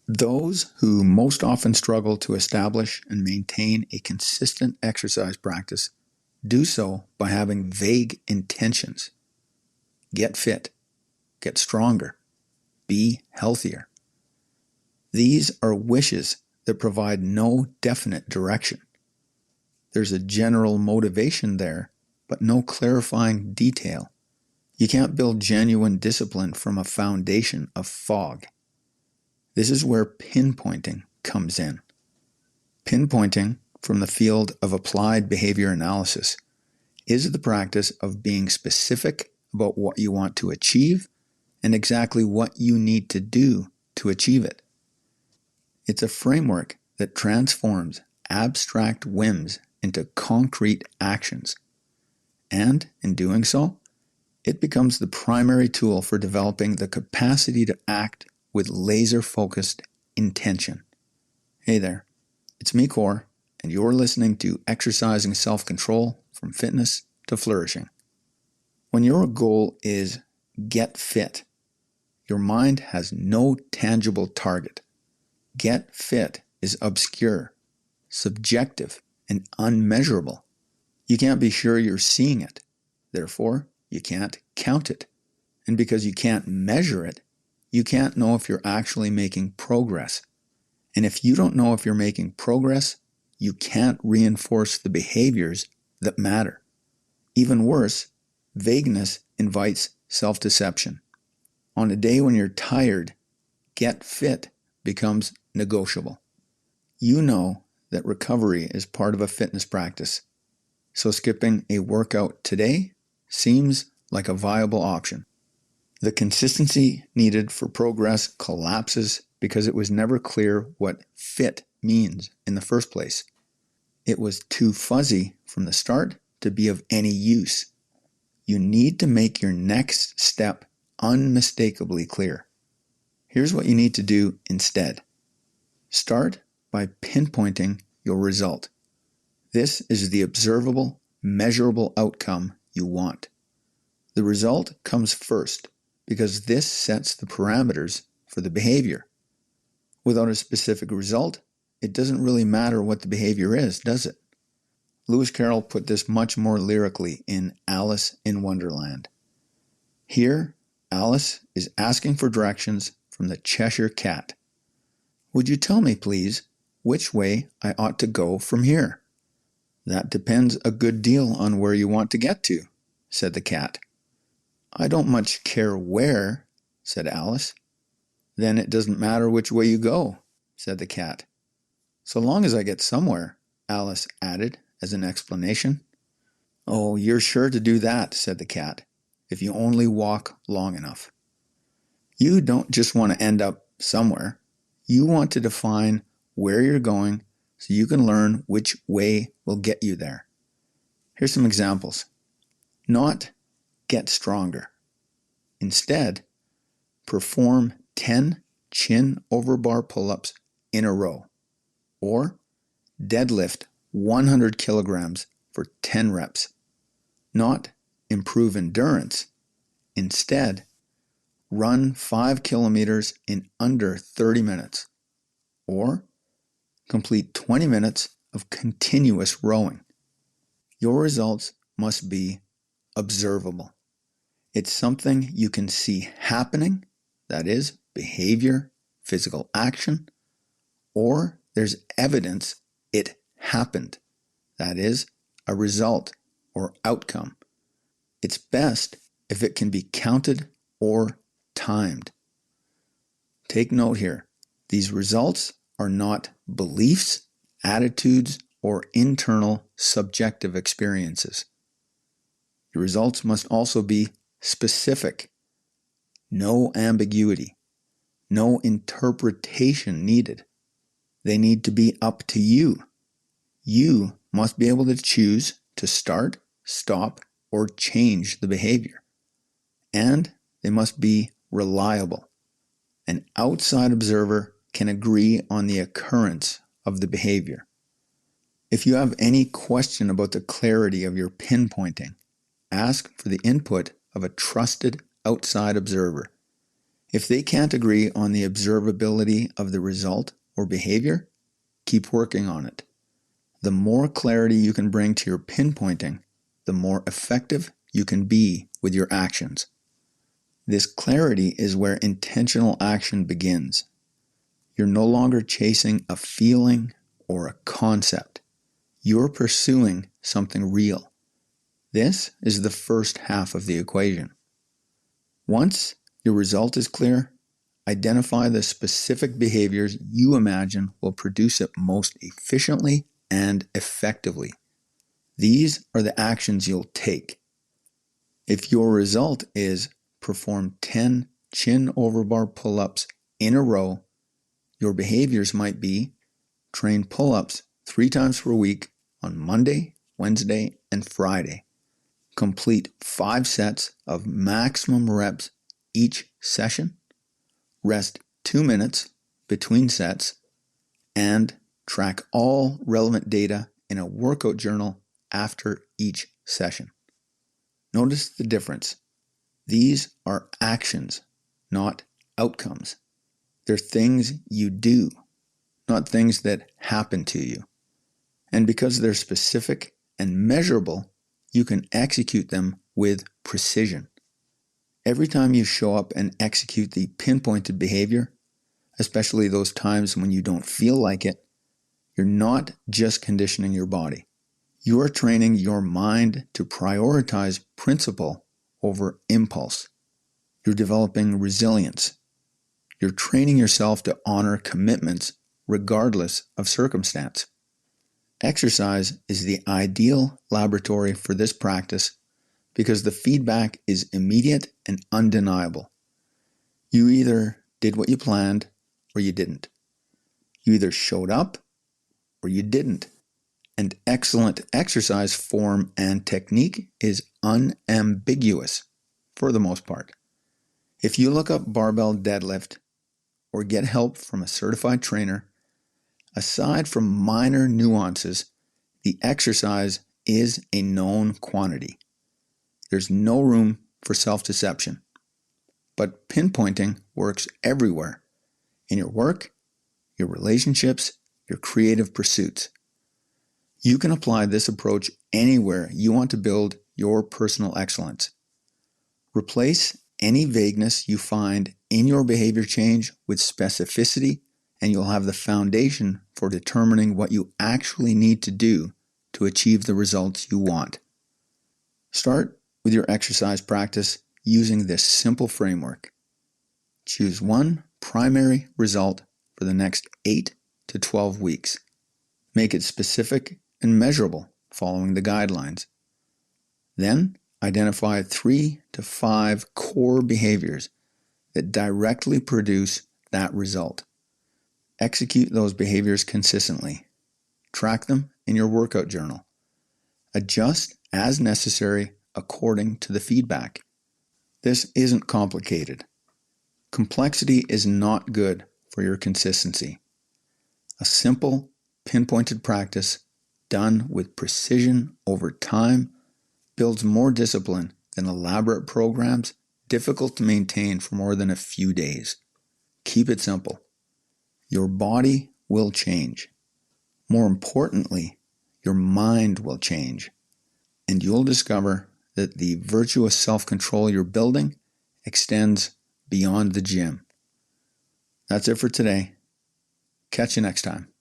Those who most often struggle to establish and maintain a consistent exercise practice do so by having vague intentions. Get fit, get stronger, be healthier. These are wishes that provide no definite direction. There's a general motivation there, but no clarifying detail. You can't build genuine discipline from a foundation of fog. This is where pinpointing comes in. Pinpointing, from the field of applied behavior analysis, is the practice of being specific about what you want to achieve and exactly what you need to do to achieve it. It's a framework that transforms abstract whims into concrete actions. And in doing so, it becomes the primary tool for developing the capacity to act with laser-focused intention. Hey there, it's me, Core, and you're listening to Exercising Self-Control from Fitness to Flourishing. When your goal is get fit, your mind has no tangible target. Get fit is obscure, subjective, and unmeasurable. You can't be sure you're seeing it. Therefore, you can't count it. And because you can't measure it, you can't know if you're actually making progress. And if you don't know if you're making progress, you can't reinforce the behaviors that matter. Even worse, vagueness invites self-deception. On a day when you're tired, get fit becomes negotiable. You know that recovery is part of a fitness practice, so skipping a workout today seems like a viable option. The consistency needed for progress collapses because it was never clear what fit means in the first place. It was too fuzzy from the start to be of any use. You need to make your next step unmistakably clear. Here's what you need to do instead. Start by pinpointing your result. This is the observable, measurable outcome you want. The result comes first because this sets the parameters for the behavior. Without a specific result, it doesn't really matter what the behavior is, does it? Lewis Carroll put this much more lyrically in Alice in Wonderland. Here, Alice is asking for directions from the Cheshire Cat. Would you tell me, please, which way I ought to go from here? That depends a good deal on where you want to get to, said the cat. I don't much care where, said Alice. Then it doesn't matter which way you go, said the cat. So long as I get somewhere, Alice added as an explanation. Oh, you're sure to do that, said the cat, if you only walk long enough. You don't just want to end up somewhere. You want to define where you're going so you can learn which way will get you there. Here's some examples. Not get stronger. Instead, perform 10 chin over bar pull-ups in a row. Or deadlift 100 kilograms for 10 reps. Not improve endurance. Instead, run 5 kilometers in under 30 minutes. Or complete 20 minutes of continuous rowing. Your results must be observable. It's something you can see happening, that is, behavior, physical action, or there's evidence it happened, that is, a result or outcome. It's best if it can be counted or timed. Take note here, these results are not beliefs, attitudes, or internal subjective experiences. The results must also be specific. No ambiguity. No interpretation needed. They need to be up to you. You must be able to choose to start, stop, or change the behavior. And they must be reliable. An outside observer can agree on the occurrence of the behavior. If you have any question about the clarity of your pinpointing, ask for the input of a trusted outside observer. If they can't agree on the observability of the result or behavior, keep working on it. The more clarity you can bring to your pinpointing, the more effective you can be with your actions. This clarity is where intentional action begins. You're no longer chasing a feeling or a concept. You're pursuing something real. This is the first half of the equation. Once your result is clear, identify the specific behaviors you imagine will produce it most efficiently and effectively. These are the actions you'll take. If your result is perform 10 chin over bar pull-ups in a row, your behaviors might be train pull-ups 3 times per week on Monday, Wednesday, and Friday. Complete 5 sets of maximum reps each session. Rest 2 minutes between sets, and track all relevant data in a workout journal after each session. Notice the difference. These are actions, not outcomes. They're things you do, not things that happen to you. And because they're specific and measurable, you can execute them with precision. Every time you show up and execute the pinpointed behavior, especially those times when you don't feel like it, you're not just conditioning your body. You are training your mind to prioritize principle over impulse. You're developing resilience. You're training yourself to honor commitments regardless of circumstance. Exercise is the ideal laboratory for this practice because the feedback is immediate and undeniable. You either did what you planned or you didn't. You either showed up or you didn't. And excellent exercise form and technique is unambiguous for the most part. If you look up barbell deadlift or get help from a certified trainer, aside from minor nuances, the exercise is a known quantity. There's no room for self-deception. But pinpointing works everywhere, in your work, your relationships, your creative pursuits. You can apply this approach anywhere you want to build your personal excellence. Replace any vagueness you find in your behavior change with specificity, and you'll have the foundation for determining what you actually need to do to achieve the results you want. Start with your exercise practice using this simple framework. Choose one primary result for the next 8 to 12 weeks. Make it specific and measurable following the guidelines. Then identify 3 to 5 core behaviors that directly produce that result. Execute those behaviors consistently. Track them in your workout journal. Adjust as necessary according to the feedback. This isn't complicated. Complexity is not good for your consistency. A simple, pinpointed practice done with precision over time builds more discipline than elaborate programs difficult to maintain for more than a few days. Keep it simple. Your body will change. More importantly, your mind will change. And you'll discover that the virtuous self-control you're building extends beyond the gym. That's it for today. Catch you next time.